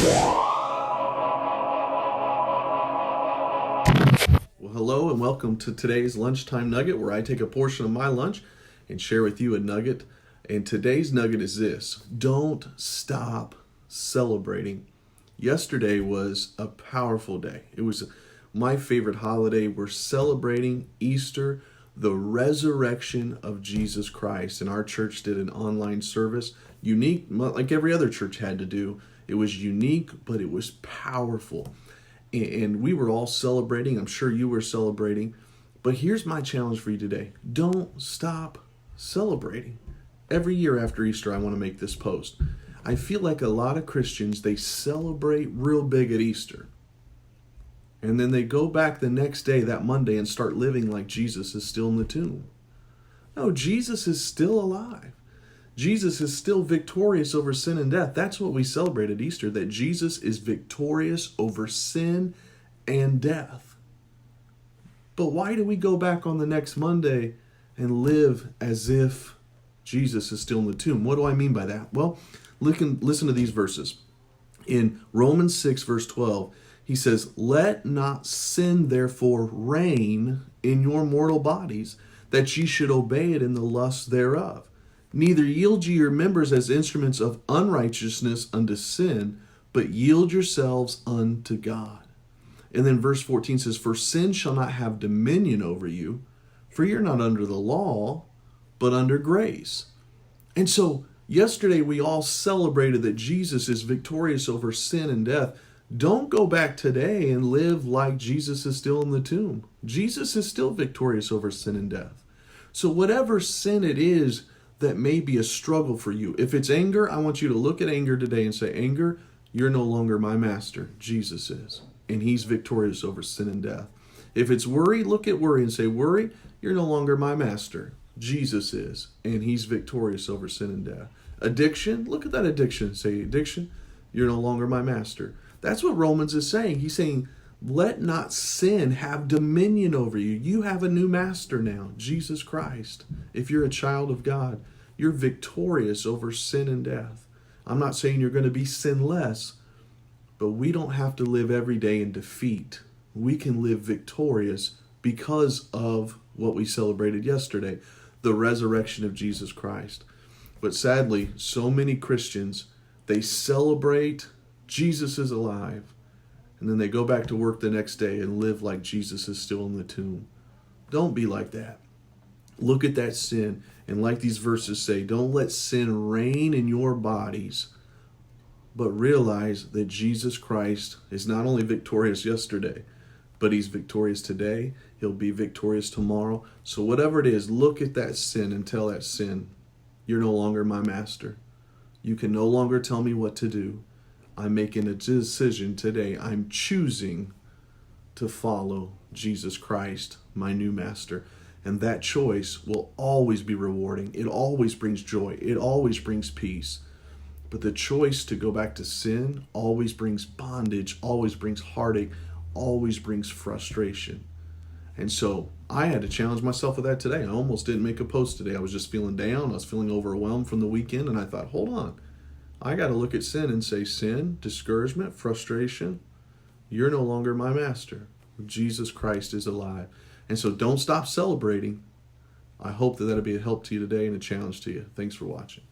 Well, hello and welcome to today's Lunchtime Nugget, where I take a portion of my lunch and share with you a nugget. And today's nugget is this: don't stop celebrating. Yesterday was a powerful day. It was my favorite holiday. We're celebrating Easter, the resurrection of Jesus Christ. And our church did an online service, unique, like every other church had to do. It was unique, but it was powerful. And we were all celebrating. I'm sure you were celebrating. But here's my challenge for you today: don't stop celebrating. Every year after Easter, I want to make this post. I feel like a lot of Christians, they celebrate real big at Easter. And then they go back the next day, that Monday, and start living like Jesus is still in the tomb. No, Jesus is still alive. Jesus is still victorious over sin and death. That's what we celebrate at Easter, that Jesus is victorious over sin and death. But why do we go back on the next Monday and live as if Jesus is still in the tomb? What do I mean by that? Well, listen to these verses. In Romans 6, verse 12, he says, "Let not sin therefore reign in your mortal bodies, that ye should obey it in the lust thereof. Neither yield ye your members as instruments of unrighteousness unto sin, but yield yourselves unto God." And then verse 14 says, "For sin shall not have dominion over you, for you're not under the law, but under grace." And so yesterday we all celebrated that Jesus is victorious over sin and death. Don't go back today and live like Jesus is still in the tomb. Jesus is still victorious over sin and death. So whatever sin it is that may be a struggle for you. If it's anger, I want you to look at anger today and say, "Anger, you're no longer my master. Jesus is. And he's victorious over sin and death." If it's worry, look at worry and say, "Worry, you're no longer my master. Jesus is. And he's victorious over sin and death." Addiction, look at that addiction and say, "Addiction, you're no longer my master." That's what Romans is saying. He's saying, let not sin have dominion over you. You have a new master now, Jesus Christ. If you're a child of God, you're victorious over sin and death. I'm not saying you're going to be sinless, but we don't have to live every day in defeat. We can live victorious because of what we celebrated yesterday, the resurrection of Jesus Christ. But sadly, so many Christians, they celebrate Jesus is alive, and then they go back to work the next day and live like Jesus is still in the tomb. Don't be like that. Look at that sin, and like these verses say, don't let sin reign in your bodies, but realize that Jesus Christ is not only victorious yesterday, but he's victorious today. He'll be victorious tomorrow. So whatever it is, look at that sin and tell that sin, "You're no longer my master. You can no longer tell me what to do. I'm making a decision today. I'm choosing to follow Jesus Christ, my new master." And that choice will always be rewarding. It always brings joy. It always brings peace. But the choice to go back to sin always brings bondage, always brings heartache, always brings frustration. And so I had to challenge myself with that today. I almost didn't make a post today. I was just feeling down. I was feeling overwhelmed from the weekend. And I thought, hold on. I got to look at sin and say, sin, discouragement, frustration, you're no longer my master. Jesus Christ is alive. And so don't stop celebrating. I hope that that'll be a help to you today and a challenge to you. Thanks for watching.